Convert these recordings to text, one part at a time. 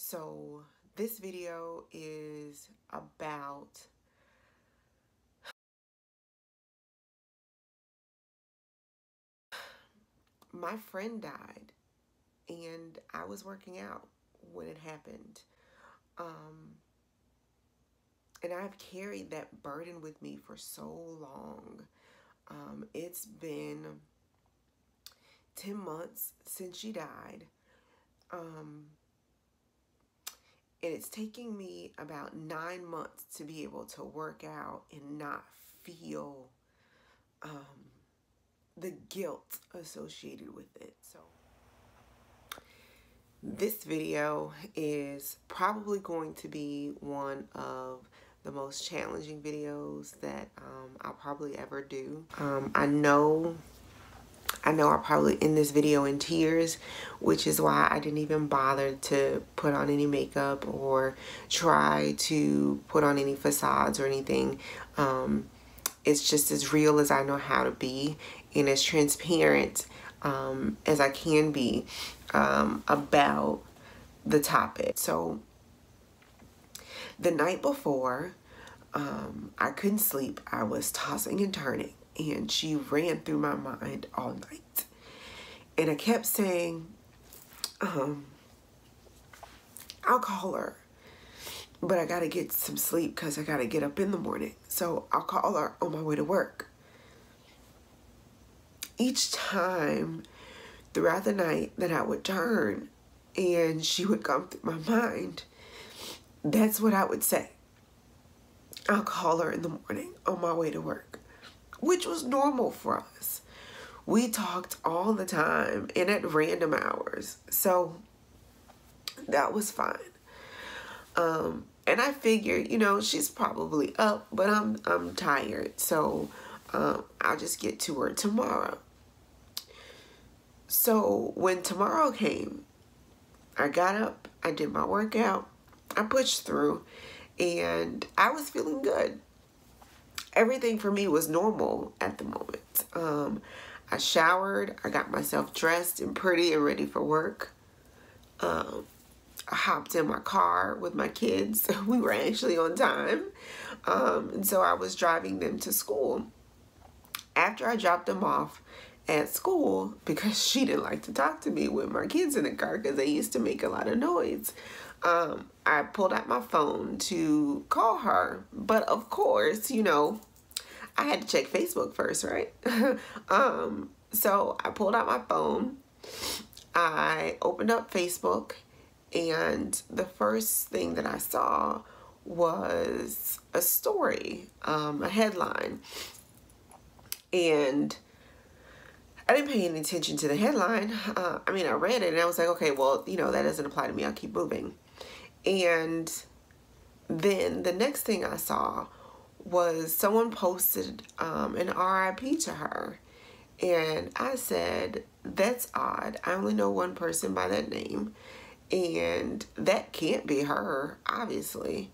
So this video is about my friend died and I was working out when it happened. And I've carried that burden with me for so long. It's been 10 months since she died. And it's taking me about 9 months to be able to work out and not feel the guilt associated with it. So this video is probably going to be one of the most challenging videos that I'll probably ever do. I know I'll probably end this video in tears, which is why I didn't even bother to put on any makeup or try to put on any facades or anything. It's just as real as I know how to be and as transparent as I can be about the topic. So the night before, I couldn't sleep. I was tossing and turning, and she ran through my mind all night. And I kept saying, I'll call her, but I gotta get some sleep because I gotta get up in the morning. So I'll call her on my way to work. Each time throughout the night that I would turn and she would come through my mind, that's what I would say. I'll call her in the morning on my way to work, which was normal for us. We talked all the time and at random hours. So that was fine. And I figured, she's probably up, but I'm tired. So I'll just get to her tomorrow. So when tomorrow came, I got up, I did my workout, I pushed through, and I was feeling good. Everything for me was normal at the moment. I showered, I got myself dressed and pretty and ready for work. I hopped in my car with my kids. We were actually on time. And so I was driving them to school. After I dropped them off at school, because she didn't like to talk to me with my kids in the car because they used to make a lot of noise, I pulled out my phone to call her. But of course, I had to check Facebook first, right? So I pulled out my phone, I opened up Facebook, and the first thing that I saw was a story, a headline. And I didn't pay any attention to the headline. I read it and I was like, okay, well, that doesn't apply to me. I'll keep moving. And then the next thing I saw was someone posted an RIP to her. And I said, that's odd. I only know one person by that name. And that can't be her, obviously.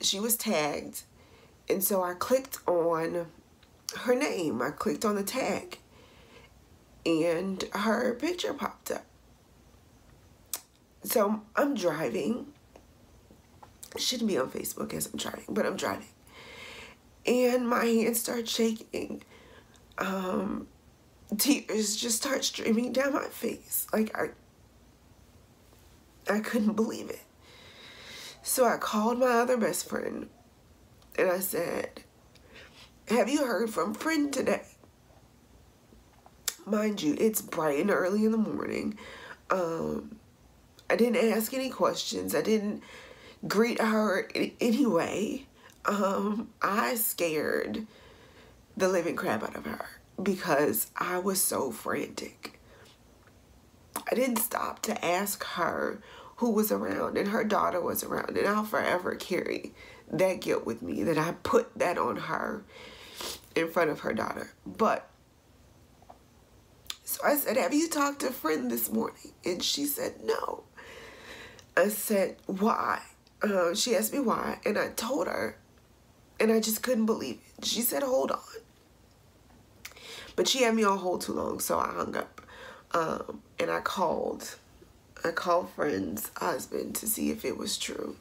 She was tagged. And so I clicked on her name. I clicked on the tag. And her picture popped up. So I'm driving. Shouldn't be on Facebook as I'm driving, but I'm driving. And my hands start shaking. Tears just start streaming down my face. Like I couldn't believe it. So I called my other best friend and I said, have you heard from friend today? Mind you, it's bright and early in the morning. I didn't ask any questions. I didn't greet her in any way. I scared the living crap out of her because I was so frantic. I didn't stop to ask her who was around, and her daughter was around, and I'll forever carry that guilt with me that I put that on her in front of her daughter. But so I said, have you talked to a friend this morning? And she said, no. I said, why? She asked me why, and I told her, and I just couldn't believe it. She said, hold on. But she had me on hold too long, so I hung up. And I called I called friend's husband to see if it was true.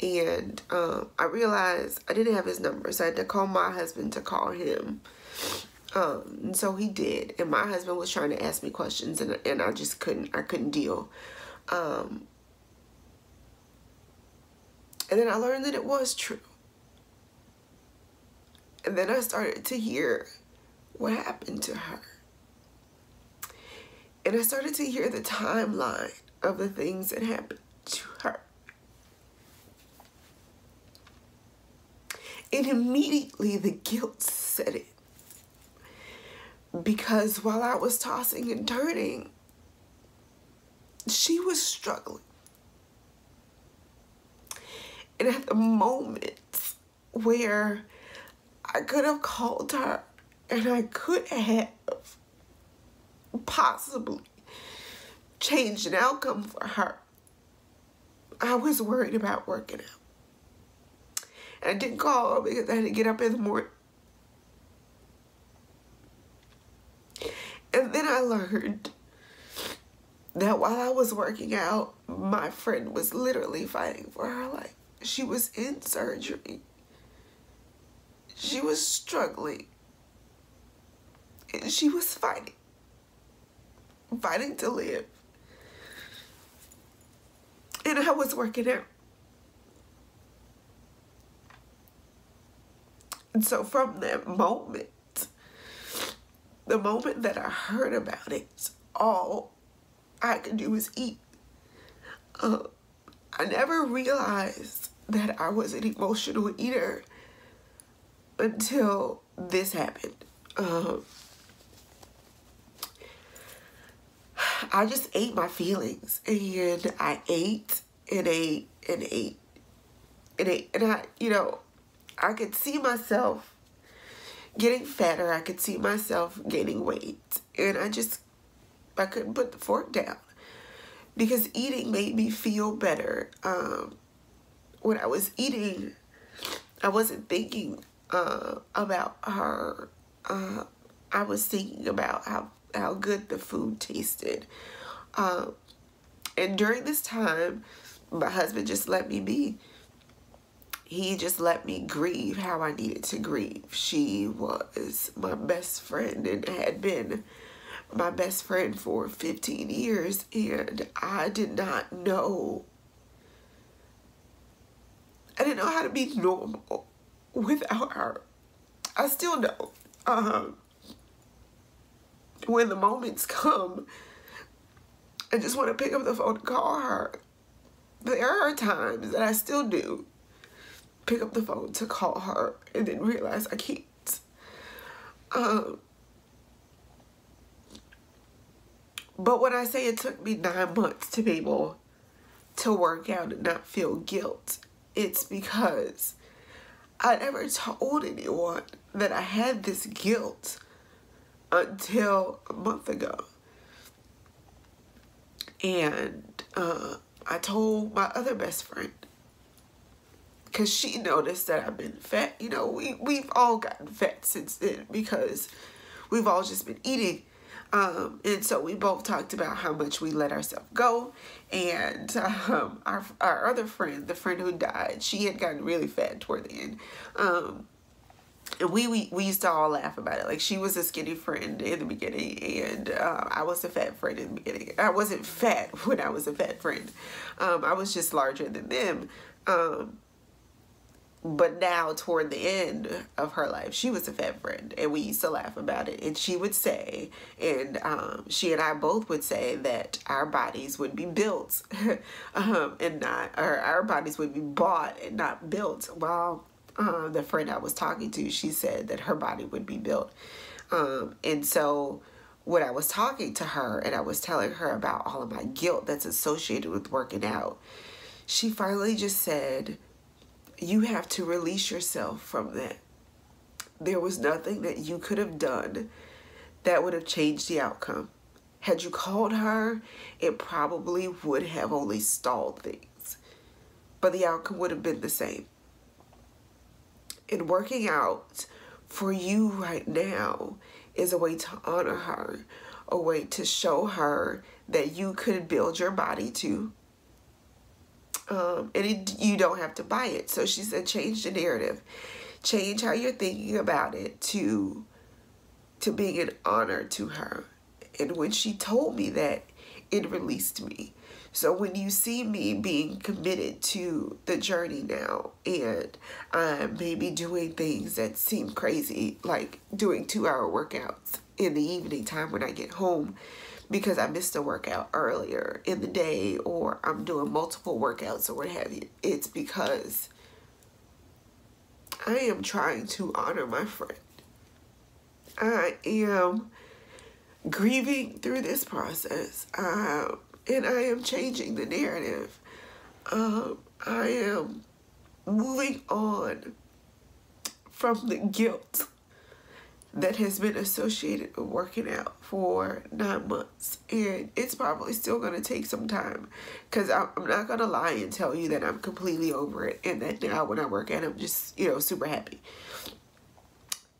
And I realized I didn't have his number, so I had to call my husband to call him. And so he did. And my husband was trying to ask me questions, and I just couldn't deal. And then I learned that it was true. And then I started to hear what happened to her. And I started to hear the timeline of the things that happened to her. And immediately the guilt set in. Because while I was tossing and turning, she was struggling. And at the moments where I could have called her and I could have possibly changed an outcome for her, I was worried about working out. And I didn't call her because I had to get up in the morning. And then I learned that while I was working out, my friend was literally fighting for her life. She was in surgery. She was struggling. And she was fighting to live. And I was working out. And so from that moment, the moment that I heard about it, all I could do was eat. I never realized that I was an emotional eater until this happened. I just ate my feelings, and I ate and ate and ate and ate. And I could see myself getting fatter. I could see myself gaining weight. And I couldn't put the fork down because eating made me feel better. When I was eating, I wasn't thinking about her. I was thinking about how good the food tasted. And during this time, my husband just let me be. He just let me grieve how I needed to grieve. She was my best friend and had been my best friend for 15 years. And I did not know. I didn't know how to be normal without her. I still don't. When the moments come, I just want to pick up the phone and call her. There are times that I still do pick up the phone to call her and then realize I can't. But when I say it took me 9 months to be able to work out and not feel guilt, it's because I never told anyone that I had this guilt until a month ago. And I told my other best friend, because she noticed that I've been fat. You know, we've all gotten fat since then because we've all just been eating. And so we both talked about how much we let ourselves go. And our other friend, the friend who died, she had gotten really fat toward the end. And we used to all laugh about it. Like, she was a skinny friend in the beginning, and I was a fat friend in the beginning. I wasn't fat when I was a fat friend. I was just larger than them. But now, toward the end of her life, she was a fat friend, and we used to laugh about it. And she would say, and she and I both would say that our bodies would be built, and not, or our bodies would be bought and not built. Well, the friend I was talking to, she said that her body would be built. And so when I was talking to her and I was telling her about all of my guilt that's associated with working out, she finally just said, you have to release yourself from that. There was nothing that you could have done that would have changed the outcome. Had you called her, it probably would have only stalled things, but the outcome would have been the same. And working out for you right now is a way to honor her, a way to show her that you could build your body too. You don't have to buy it. So she said, change the narrative. Change how you're thinking about it to being an honor to her. And when she told me that, it released me. So when you see me being committed to the journey now, and I'm maybe doing things that seem crazy, like doing 2-hour workouts in the evening time when I get home because I missed a workout earlier in the day, or I'm doing multiple workouts or what have you, it's because I am trying to honor my friend. I am grieving through this process, and I am changing the narrative. I am moving on from the guilt that has been associated with working out for 9 months, and it's probably still going to take some time, because I'm not going to lie and tell you that I'm completely over it and that now when I work out I'm just, super happy.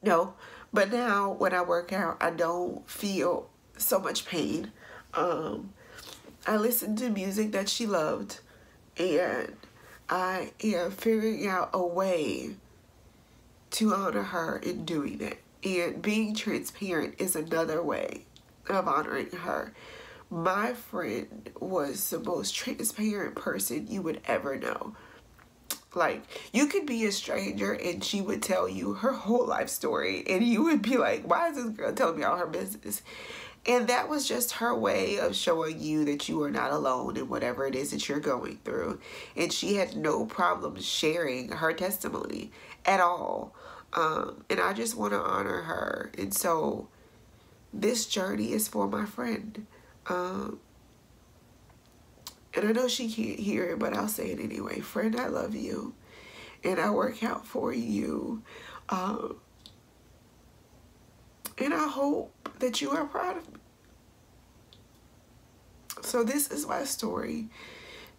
No, but now when I work out I don't feel so much pain. I listened to music that she loved, and I am figuring out a way to honor her in doing that. And being transparent is another way of honoring her. My friend was the most transparent person you would ever know. Like, you could be a stranger and she would tell you her whole life story, and you would be like, why is this girl telling me all her business? And that was just her way of showing you that you are not alone in whatever it is that you're going through. And she had no problem sharing her testimony at all. And I just want to honor her. And so this journey is for my friend. And I know she can't hear it, but I'll say it anyway. Friend, I love you. And I work out for you. And I hope that you are proud of me. So this is my story.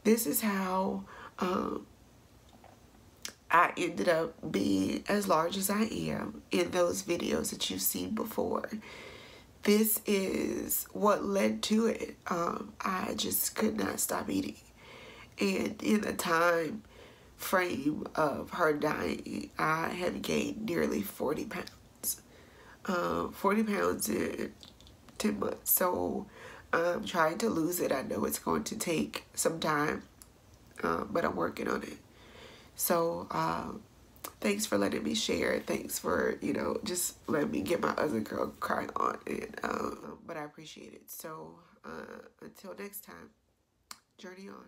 This is how I ended up being as large as I am in those videos that you've seen before. This is what led to it. I just could not stop eating. And in the time frame of her dying, I had gained nearly 40 pounds. 40 pounds in 10 months. So I'm trying to lose it. I know it's going to take some time, but I'm working on it. So thanks for letting me share. Thanks for, just letting me get my other girl cry on. And but I appreciate it. So until next time, journey on.